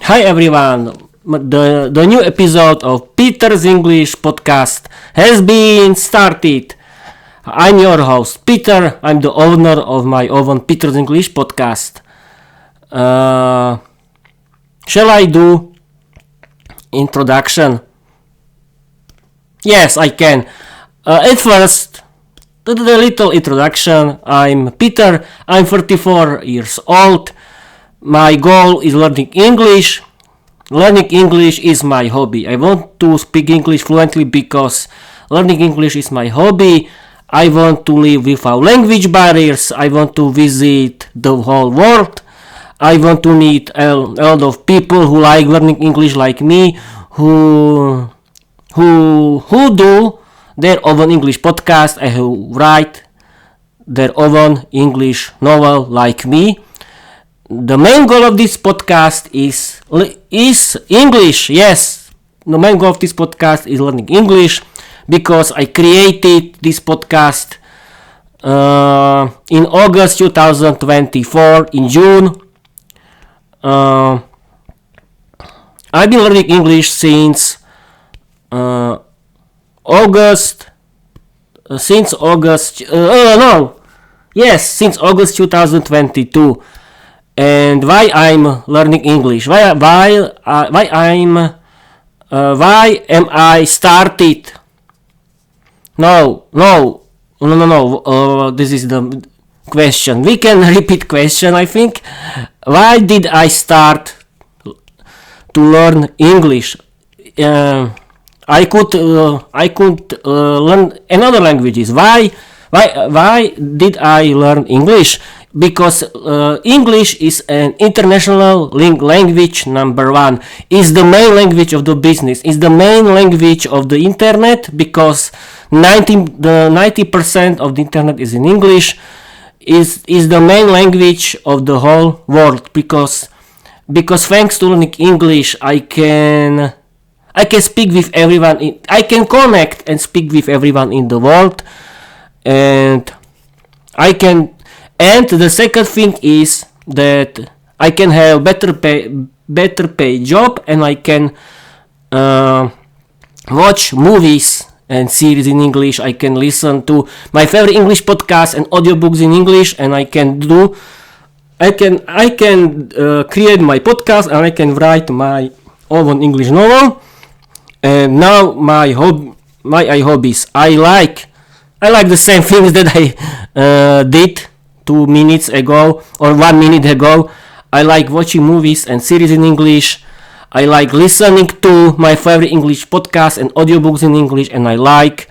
Hi everyone, the new episode of Peter's English podcast has been started. I'm your host Peter, I'm the owner of my own Peter's English podcast. Shall I do introduction? Yes, I can. At first, the little introduction. I'm Peter, I'm 34 years old. My goal is learning English. Learning English is my hobby. I want to speak English fluently because learning English is my hobby. I want to live without language barriers. I want to visit the whole world. I want to meet a lot of people who like learning English like me, who do their own English podcast and who write their own English novel like me. The main goal of this podcast is English. Yes, the main goal of this podcast is learning English because I created this podcast in August 2024. In June, I've been learning English since August. Since August 2022. And why I'm learning English? Why am I started? No. This is the question. We can repeat question. I think. Why did I start to learn English? I could learn another languages. Why did I learn English? Because English is an international language. Number one, is the main language of the business, is the main language of the internet, because 90% of the internet is in English. Is the main language of the whole world, because thanks to learning English I can speak with everyone. I can connect and speak with everyone in the world, and the second thing is that I can have better pay job, and I can watch movies and series in English. I can listen to my favorite English podcasts and audiobooks in English, and I can create my podcast, and I can write my own English novel. And now my hobbies. I like the same things that I did 2 minutes ago or 1 minute ago. I like watching movies and series in English. I like listening to my favorite English podcasts and audiobooks in English, and I like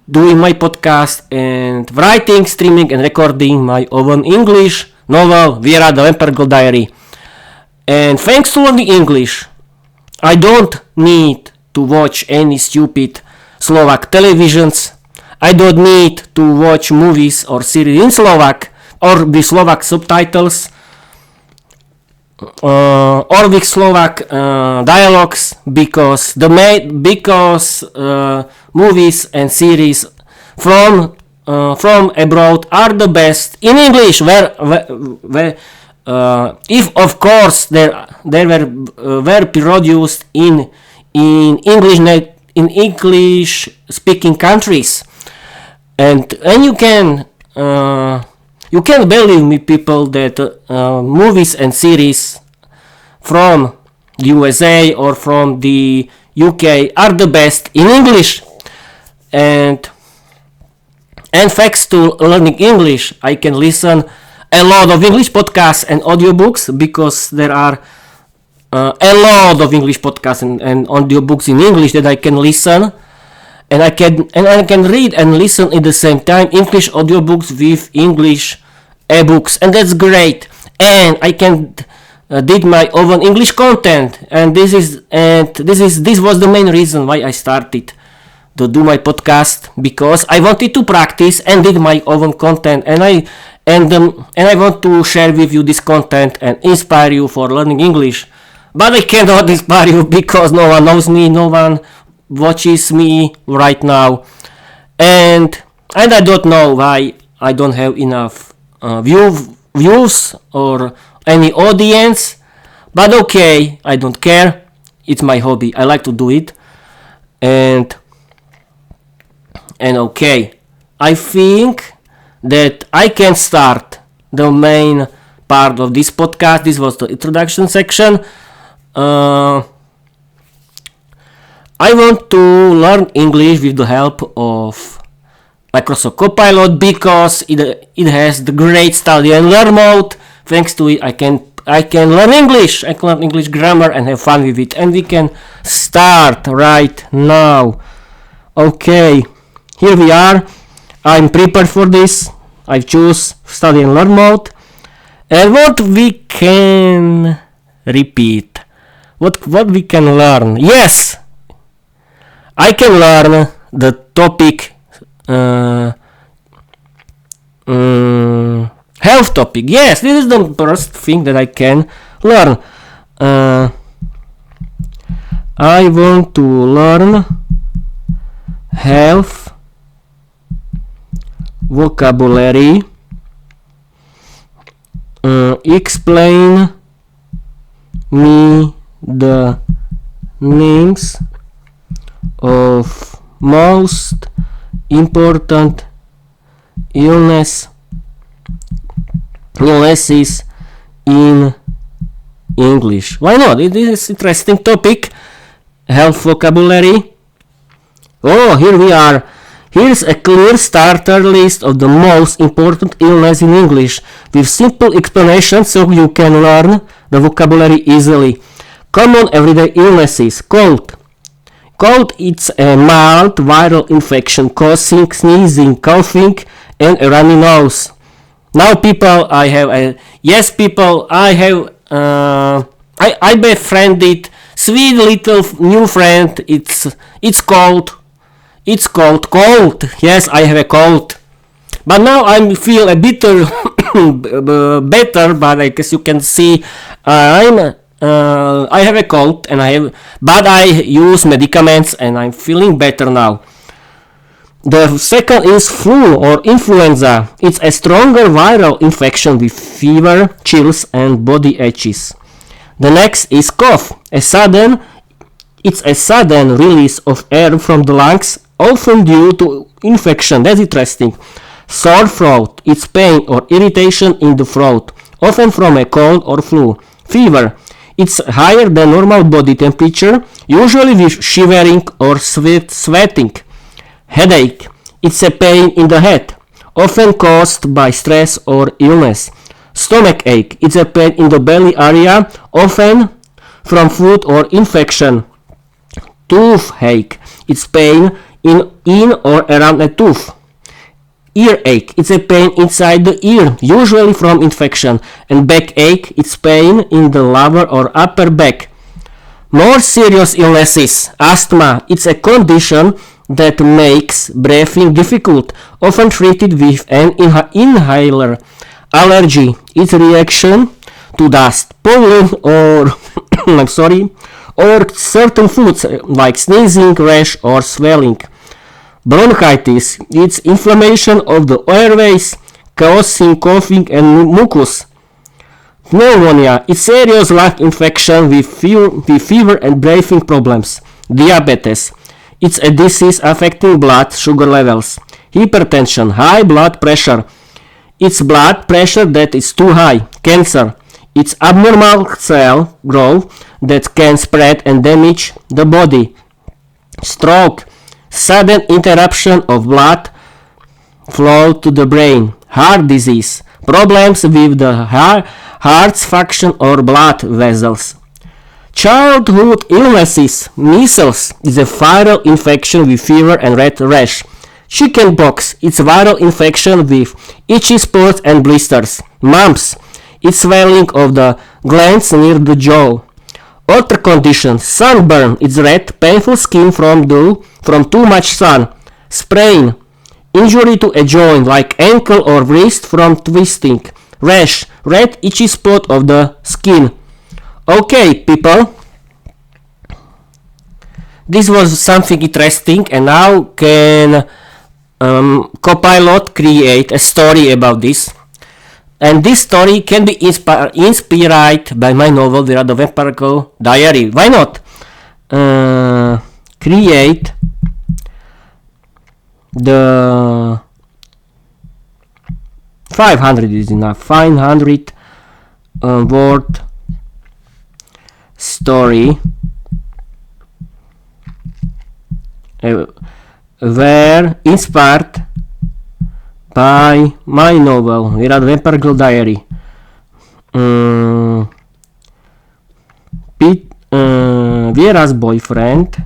doing my podcast and writing, streaming and recording my own English novel, Viera, the Vampire Girl Diary. And thanks to learning English, I don't need to watch any stupid Slovak televisions. I don't need to watch movies or series in Slovak or with Slovak subtitles or with Slovak dialogues, because movies and series from abroad are the best in English. If of course they were produced in English speaking countries. And you can believe me, people, that movies and series from USA or from the UK are the best in English. And thanks to learning English, I can listen a lot of English podcasts and audiobooks, because there are a lot of English podcasts and audiobooks in English that I can listen. And I can read and listen at the same time English audiobooks with English ebooks, and that's great. And I can did my own English content, and this was the main reason why I started to do my podcast, because I wanted to practice and did my own content, and I want to share with you this content and inspire you for learning English. But I cannot inspire you because no one knows me, no one watches me right now, and I don't know why I don't have enough views or any audience. But okay, I don't care. It's my hobby. I like to do it. And okay, I think that I can start the main part of this podcast. This was the introduction section. I want to learn English with the help of Microsoft Copilot because it has the great study and learn mode. Thanks to it, I can learn English. I can learn English grammar and have fun with it. And we can start right now. Okay, here we are. I'm prepared for this. I choose study and learn mode. And what we can repeat, what we can learn. Yes, I can learn the topic, health topic. Yes, this is the first thing that I can learn. I want to learn health vocabulary. Explain me the names of most important illnesses in English. Why not? It is an interesting topic. Health vocabulary. Oh, here we are. Here's a clear starter list of the most important illnesses in English with simple explanations so you can learn the vocabulary easily. Common everyday illnesses. Cold. Cold is a mild viral infection causing sneezing, coughing, and a runny nose. Now, people, I befriended sweet little new friend. It's cold. It's cold. Yes, I have a cold. But now I feel a bit better. But as you can see, I have a cold but I use medicaments and I'm feeling better now. The second is flu or influenza. It's a stronger viral infection with fever, chills, and body itches. The next is cough. It's a sudden release of air from the lungs, often due to infection. That's interesting. Sore throat. It's pain or irritation in the throat, often from a cold or flu. Fever. It's higher than normal body temperature, usually with shivering or sweating. Headache. It's a pain in the head, often caused by stress or illness. Stomach ache. It's a pain in the belly area, often from food or infection. Toothache. It's pain in or around a tooth. Earache. It's a pain inside the ear, usually from infection. And backache. It's pain in the lower or upper back. More serious illnesses. Asthma. It's a condition that makes breathing difficult, often treated with an inhaler. Allergy. It's a reaction to dust, pollen, or or certain foods like sneezing, rash, or swelling. Bronchitis. It's inflammation of the airways, causing coughing and mucus. Pneumonia. It's serious lung infection with fever and breathing problems. Diabetes. It's a disease affecting blood sugar levels. Hypertension. High blood pressure. It's blood pressure that is too high. Cancer. It's abnormal cell growth that can spread and damage the body. Stroke. Sudden interruption of blood flow to the brain. Heart disease. Problems with the heart's function or blood vessels. Childhood illnesses. Measles is a viral infection with fever and red rash. Chickenpox. It's viral infection with itchy spots and blisters. Mumps. It's swelling of the glands near the jaw. Other conditions. Sunburn. It's red, painful skin from too much sun. Sprain. Injury to a joint like ankle or wrist from twisting. Rash. Red, itchy spot of the skin. Okay, people. This was something interesting, and now can Copilot create a story about this. And this story can be inspired by my novel Viera the Vampire Girl Diary. Why not? Create the 500 is enough. 500 word story were inspired by my novel Viera the Vampire Girl Diary. Viera's boyfriend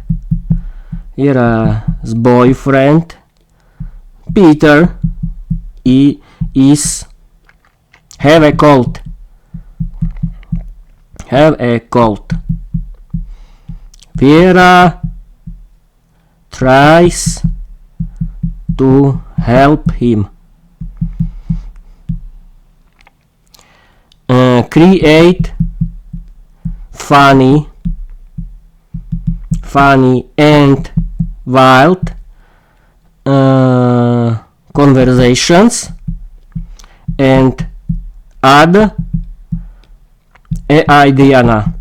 Peter is have a cold. Viera tries to help him. Create funny and wild conversations and add AI Diana.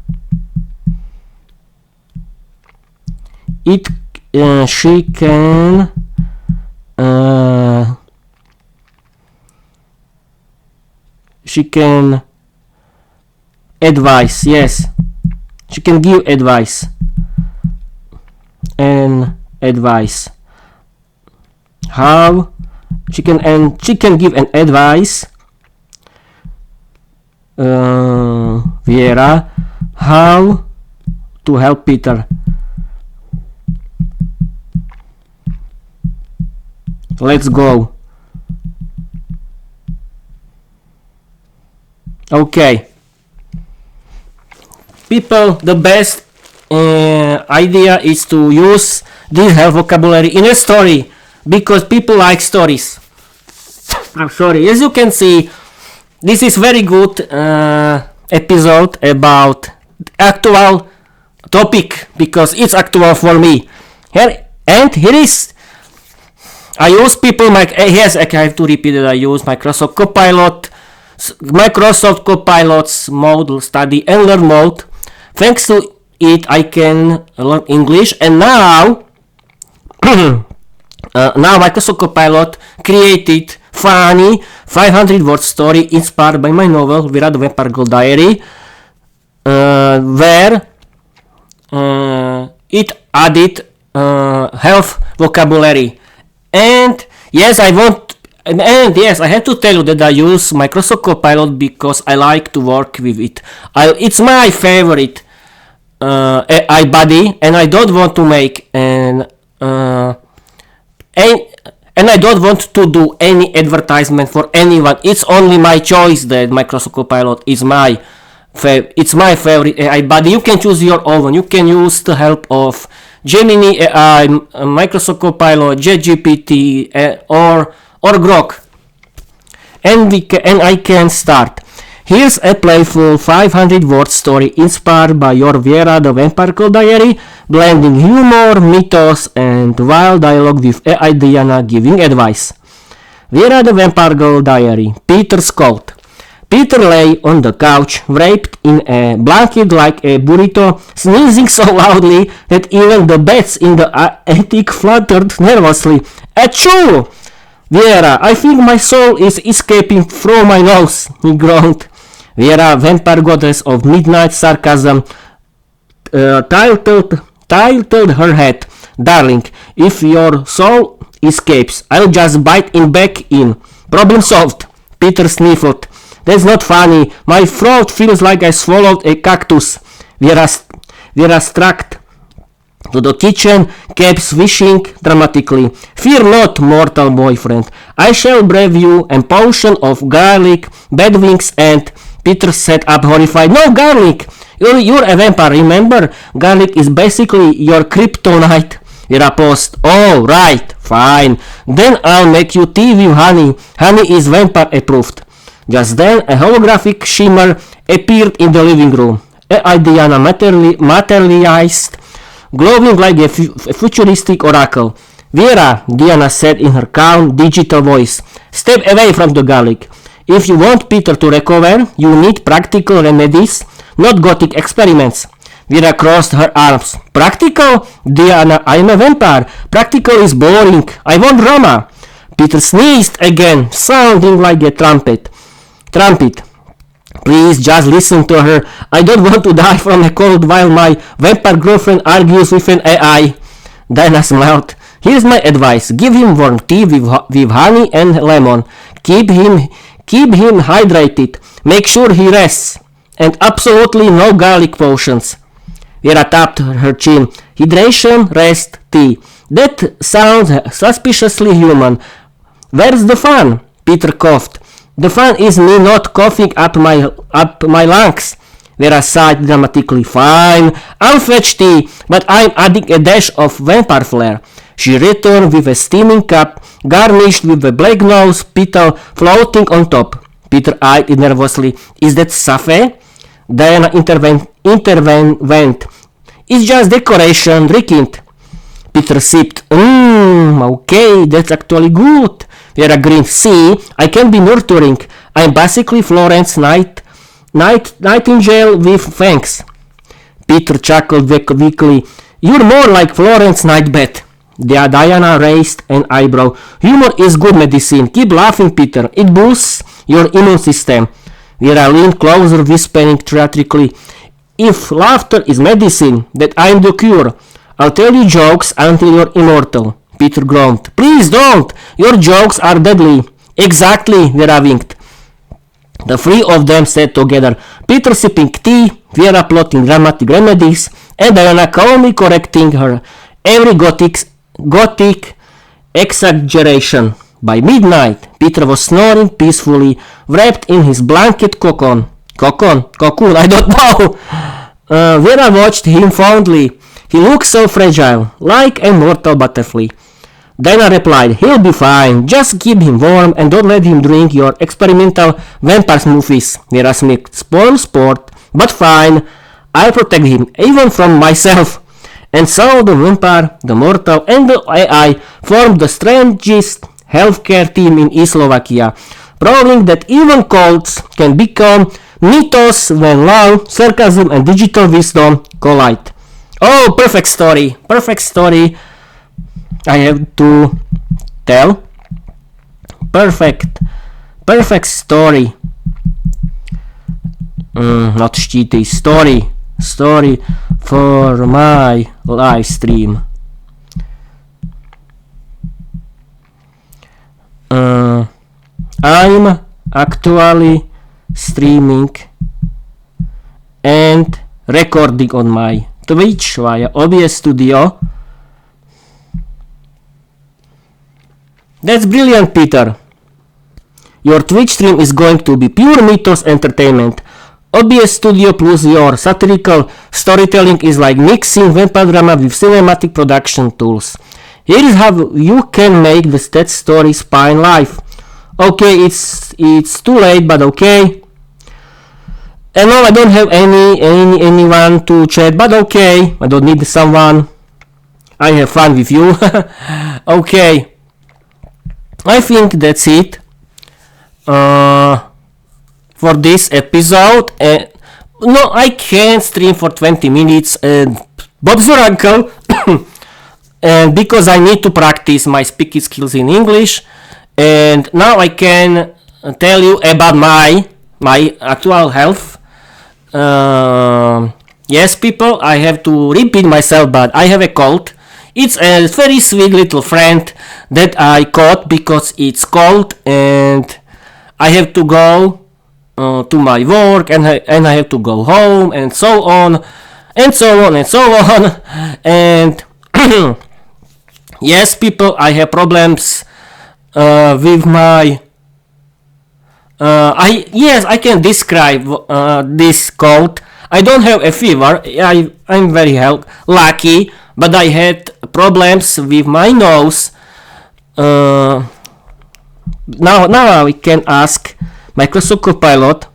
She can advise. Yes, she can give advice how she can give an advice Viera how to help Peter. Let's go. Okay, people, the best idea is to use this help vocabulary in a story because people like stories. I'm sorry. As you can see, this is very good episode about actual topic because it's actual for me. Here is. I use people yes, I have to repeat that I use Microsoft Copilot's model study and learn mode. Thanks to it, I can learn English, and now Microsoft Copilot created funny 500 word story inspired by my novel Viera the Vampire Girl Diary, where it added health vocabulary. And yes, I have to tell you that I use Microsoft Copilot because I like to work with it. It's my favorite AI buddy, and I don't want to make and I don't want to do any advertisement for anyone. It's only my choice that Microsoft Copilot is my favorite AI buddy. You can choose your own. You can use the help of Gemini AI, Microsoft Copilot, JetGPT, or Grok. And I can start. Here's a playful 500 word story inspired by your Viera the Vampire Girl Diary, blending humor, mythos, and wild dialogue with AI Diana giving advice. Viera the Vampire Girl Diary. Peter's cold. Peter lay on the couch, wrapped in a blanket like a burrito, sneezing so loudly that even the bats in the attic fluttered nervously. Achoo! Viera, I think my soul is escaping through my nose, he groaned. Viera, vampire goddess of midnight sarcasm, tilted her head. Darling, if your soul escapes, I'll just bite it back in. Problem solved. Peter sniffled. That's not funny. My throat feels like I swallowed a cactus. Viera struck to the kitchen, kept swishing dramatically. Fear not, mortal boyfriend. I shall brave you a potion of garlic, bad wings, and Peter sat up horrified. No garlic! You're a vampire, remember? Garlic is basically your kryptonite. Viera paused. Oh, right, fine. Then I'll make you tea with honey. Honey is vampire approved. Just then, a holographic shimmer appeared in the living room. AI Diana materialized, glowing like a futuristic oracle. Viera, Diana said in her calm, digital voice, step away from the garlic. If you want Peter to recover, you need practical remedies, not gothic experiments. Viera crossed her arms. Practical? Diana, I'm a vampire. Practical is boring. I want drama. Peter sneezed again, sounding like a trumpet. Please just listen to her. I don't want to die from a cold while my vampire girlfriend argues with an AI. Diana smiled. Here's my advice. Give him warm tea with honey and lemon. Keep him hydrated. Make sure he rests. And absolutely no garlic potions. Viera tapped her chin. Hydration, rest, tea. That sounds suspiciously human. Where's the fun? Peter coughed. The fun is me not coughing up my lungs. Viera sighed dramatically. Fine, I'll fetch tea, but I'm adding a dash of vampire flair. She returned with a steaming cup, garnished with a black nose petal floating on top. Peter eyed it nervously. Is that safe? Diana intervened. It's just decoration, drink it. Peter sipped. Okay, that's actually good. Viera grinned. See, I can be nurturing. I'm basically Florence Nightingale with fangs. Peter chuckled weakly. You're more like Florence Nightbat. Diana raised an eyebrow. Humor is good medicine. Keep laughing, Peter. It boosts your immune system. Viera leaned closer, whispering theatrically. If laughter is medicine, that I'm the cure. I'll tell you jokes until you're immortal. Peter groaned. Please don't! Your jokes are deadly. Exactly, Viera winked. The three of them sat together, Peter sipping tea, Viera plotting dramatic remedies, and Diana calmly correcting her every gothic exaggeration. By midnight, Peter was snoring peacefully, wrapped in his blanket cocoon, I don't know. Viera watched him fondly. He looked so fragile, like a mortal butterfly. Diana replied, he'll be fine, just keep him warm and don't let him drink your experimental vampire smoothies. Viera smirked, spoil sport, but fine, I'll protect him, even from myself. And so the vampire, the mortal, and the AI formed the strangest healthcare team in East Slovakia, proving that even cults can become mythos when love, sarcasm, and digital wisdom collide. Oh, perfect story. I have to tell. Perfect story. Not shitty story for my live stream. I'm actually streaming and recording on my Twitch via OBS Studio. That's brilliant, Peter. Your Twitch stream is going to be pure Mythos entertainment. OBS Studio plus your satirical storytelling is like mixing vampire drama with cinematic production tools. Here is how you can make the stat story spine live. Okay, it's too late, but okay. And no, I don't have anyone to chat, but okay. I don't need someone. I have fun with you. Okay. I think that's it for this episode. No, I can't stream for 20 minutes. Bob's your uncle. And because I need to practice my speaking skills in English. And now I can tell you about my actual health. Yes, people, I have to repeat myself, but I have a cold. It's a very sweet little friend that I caught because it's cold and I have to go to my work and I have to go home and so on and so on and so on. And yes, people, I have problems with my I can describe this cold. I don't have a fever. I'm very lucky, but I had problems with my nose. Now I can ask Microsoft Copilot.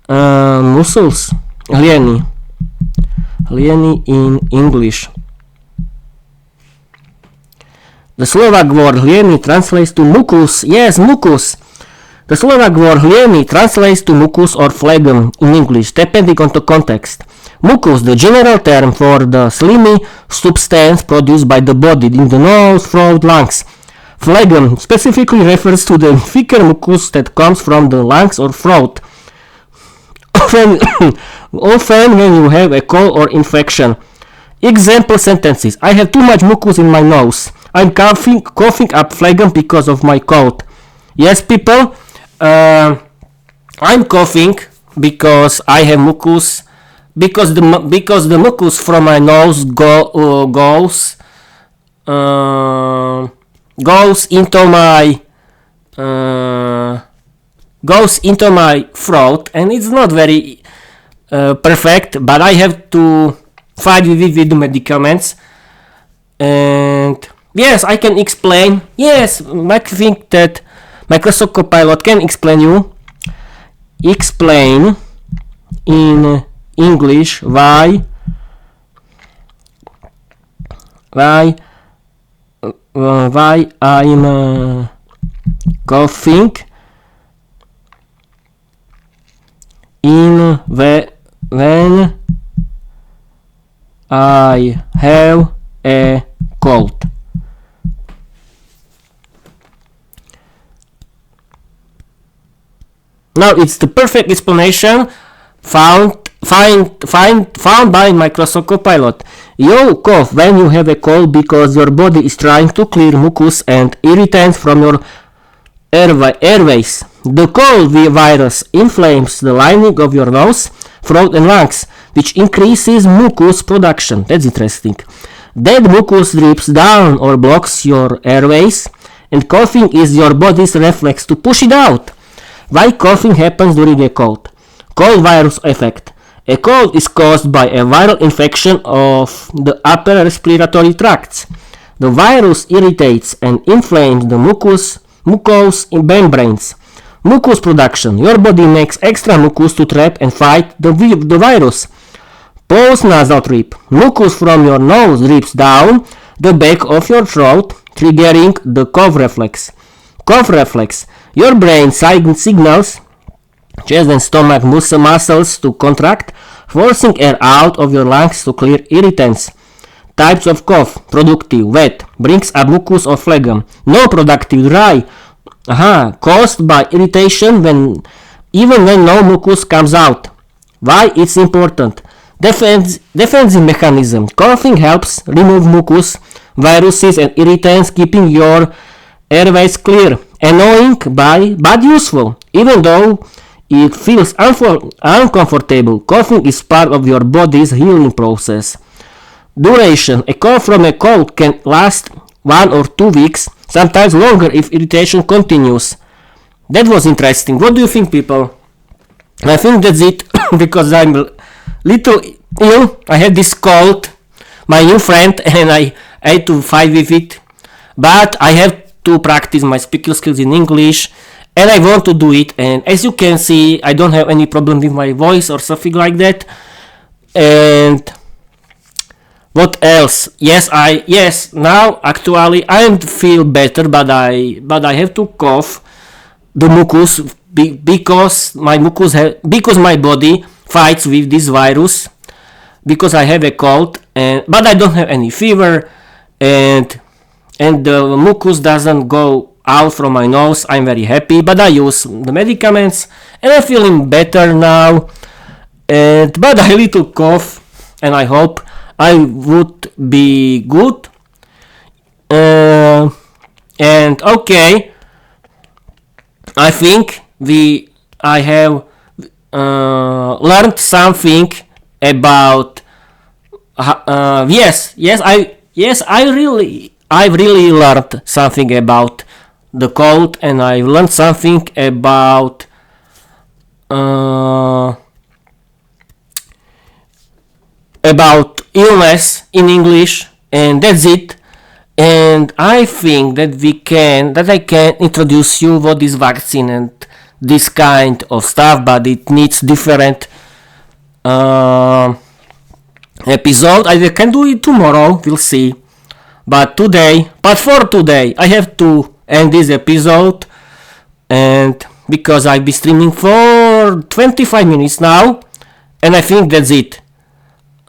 Muscles. Hlieny in English. The Slovak word hlieny translates to mucus. Yes, mucus. The Slovak word hlieny translates to mucus or phlegm in English, depending on the context. Mucus, the general term for the slimy substance produced by the body in the nose, throat, lungs. Phlegm specifically refers to the thicker mucus that comes from the lungs or throat. Often when you have a cold or infection. Example sentences. I have too much mucus in my nose. I'm coughing up phlegm because of my cold. Yes, people, I'm coughing because I have mucus, because the mucus from my nose goes into my throat, and it's not very perfect, but I have to fight with the medicaments. And yes, I can explain. Yes, I think that Microsoft Copilot can explain in English why I'm coughing when I have a cold. Now it's the perfect explanation found by Microsoft Copilot. You cough when you have a cold because your body is trying to clear mucus and irritants from your airways. The cold virus inflames the lining of your nose, throat and lungs, which increases mucus production. That's interesting. That mucus drips down or blocks your airways, and coughing is your body's reflex to push it out. Why coughing happens during a cold? Cold virus effect. A cold is caused by a viral infection of the upper respiratory tracts. The virus irritates and inflames the mucous membranes. Mucus production. Your body makes extra mucus to trap and fight the virus. Post-nasal drip. Mucus from your nose drips down the back of your throat, triggering the cough reflex. Cough reflex. Your brain signals chest and stomach muscles to contract, forcing air out of your lungs to clear irritants. Types of cough. Productive, wet, brings up mucus or phlegm. Non-productive, dry, caused by irritation even when no mucus comes out. Why it's important? Defensive mechanism. Coughing helps remove mucus, viruses and irritants, keeping your airways clear. Annoying but useful. Even though it feels uncomfortable, coughing is part of your body's healing process. Duration. A cough from a cold can last 1 or 2 weeks, sometimes longer if irritation continues. That was interesting. What do you think, people? I think that's it because I'm a little ill. I had this cold, my new friend, and I had to fight with it. But I have to practice my speaking skills in English, and I want to do it. And as you can see, I don't have any problem with my voice or something like that. And what else? Now actually I feel better, but I have to cough the mucus because my body fights with this virus, because I have a cold, but I don't have any fever, and the mucus doesn't go out from my nose. I'm very happy, but I use the medicaments and I'm feeling better now. But I little cough, and I hope I would be good. And okay, I think I have learned something about. I've really learned something about the cold, and I learned something about illness in English, and that's it. And I think that I can introduce you what is vaccine and this kind of stuff, but it needs different episode. I can do it tomorrow, we'll see. But for today, I have to end this episode. And because I've been streaming for 25 minutes now, and I think that's it.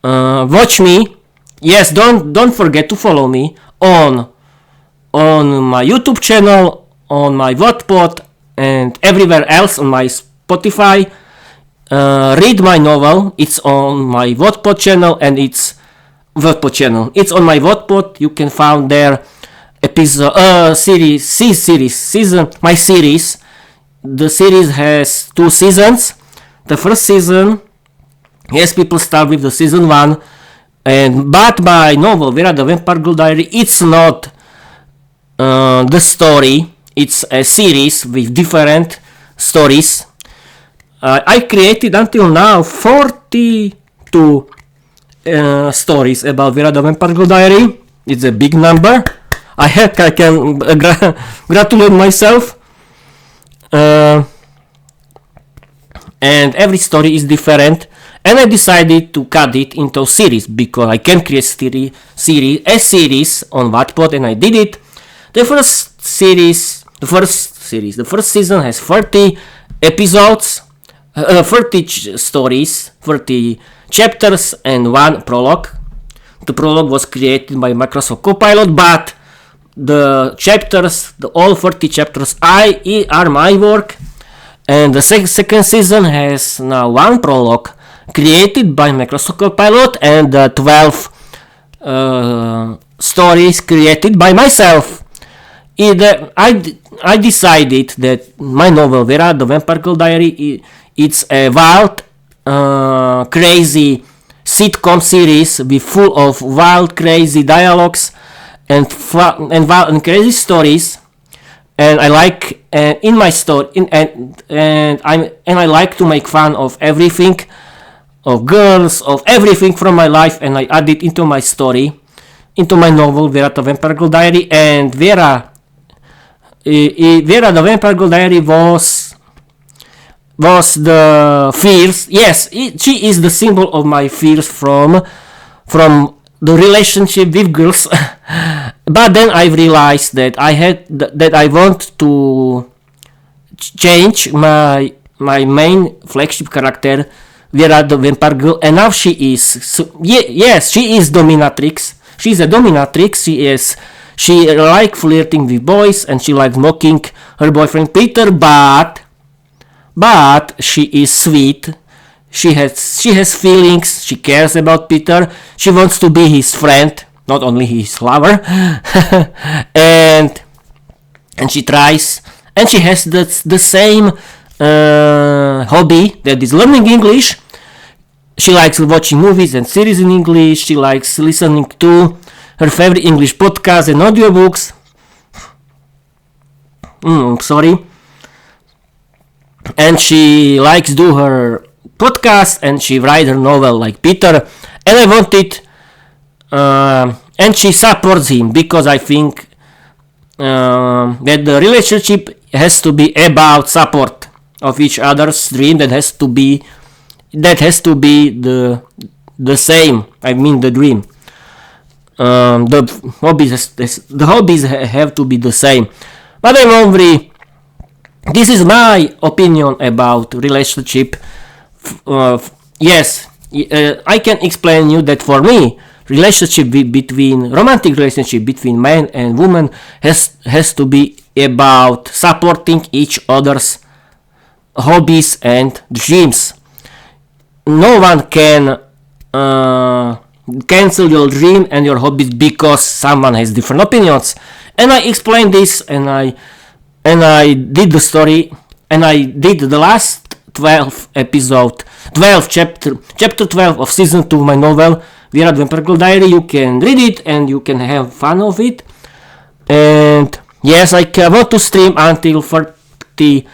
Watch me. Yes, don't forget to follow me on my YouTube channel, on my Wattpad, and everywhere else on my Spotify. Read my novel. It's on my Wattpad channel, and it's It's on my Wattpad. You can find there season. My series. The series has 2 seasons. The first season, yes, people start with the season 1, but my novel Viera the Vampire Girl Diary, it's not the story. It's a series with different stories. I created until now 42 stories about Viera the Vampire Girl Diary. It's a big number. I can gratulate myself. And every story is different, and I decided to cut it into a series because I can create a series on Wattpad, and I did it. The first season has 30 episodes, 30 stories, 30 chapters, and 1 prologue. The prologue was created by Microsoft Copilot, but the chapters, all 40 chapters are my work. And the second season has now 1 prologue created by Microsoft Copilot, and 12 stories created by myself. I decided that my novel Viera the Vampire Girl Diary, it's a wild, crazy sitcom series with full of wild, crazy dialogues and wild and crazy stories. And I like in my story, and I like to make fun of everything, of girls, of everything from my life, and I add it into my story, into my novel Viera the Vampire Girl Diary. And Viera the Vampire Girl Diary was the fears. Yes, she is the symbol of my fears from the relationship with girls. But then I realized that I want to change my main flagship character Viera the Vampire Girl, and now she is dominatrix. She's a dominatrix. She likes flirting with boys, and she likes mocking her boyfriend Peter, but she is sweet. She has feelings. She cares about Peter. She wants to be his friend, not only his lover. and she tries, and she has the same hobby, that is learning English. She likes watching movies and series in English. She likes listening to her favorite English podcasts and audiobooks. And she likes do her podcast, and she write her novel like Peter. And I wanted, and she supports him, because I think that the relationship has to be about support of each other's dream. That has to be the same. I mean, the dream. The hobbies have to be the same. But this is my opinion about relationship. Yes, I can explain you that for me, romantic relationship between man and woman has to be about supporting each other's hobbies and dreams. No one can cancel your dream and your hobbies because someone has different opinions. And I explained this, and I did the story, and I did the last 12 chapter 12 of season 2 of my novel Viera the Vampire Girl Diary. You can read it and you can have fun of it. And yes, I want to stream until 30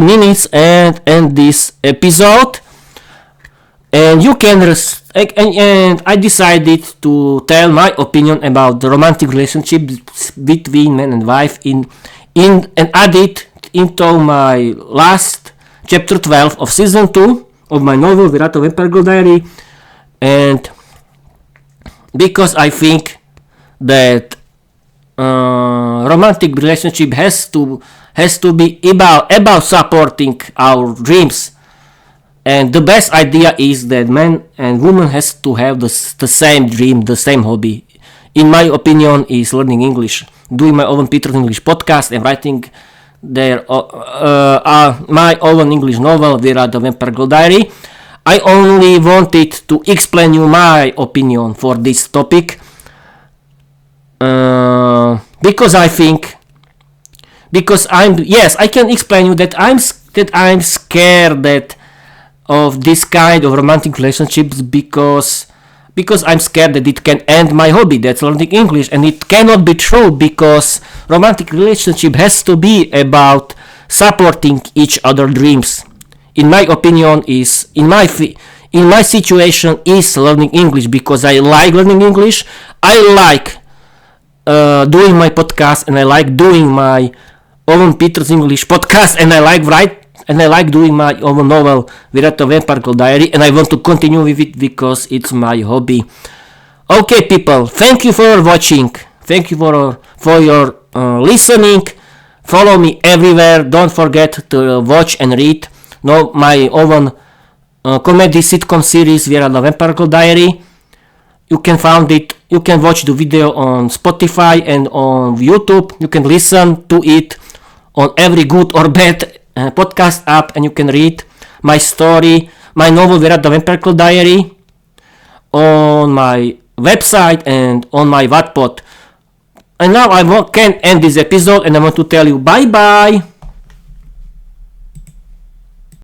minutes and end this episode. And you can and I decided to tell my opinion about the romantic relationship between man and wife and add it into my last chapter 12 of season 2 of my novel Viera the Vampire Girl Diary. And because I think that romantic relationship has to be about supporting our dreams. And the best idea is that man and woman has to have the same dream, the same hobby. In my opinion, is learning English, doing my own Peter's English podcast, and writing my own English novel, Viera, the Vampire Girl Diary. I only wanted to explain you my opinion for this topic, because I can explain you that I'm scared of this kind of romantic relationships because I'm scared that it can end my hobby, that's learning English, and it cannot be true because romantic relationship has to be about supporting each other dreams. In my opinion, is in my situation is learning English because I like learning English. I like doing my podcast, and I like doing my own Peter's English podcast, and I like doing my own novel, Viera, the Vampire Girl Diary, and I want to continue with it because it's my hobby. Okay, people, thank you for watching. Thank you for your listening. Follow me everywhere. Don't forget to watch and read my own comedy sitcom series, Viera, the Vampire Girl Diary. You can watch the video on Spotify and on YouTube. You can listen to it on every good or bad podcast app, and you can read my story, my novel Viera, the Vampire Girl Diary, on my website and on my Wattpad. And now I can end this episode, and I want to tell you bye bye.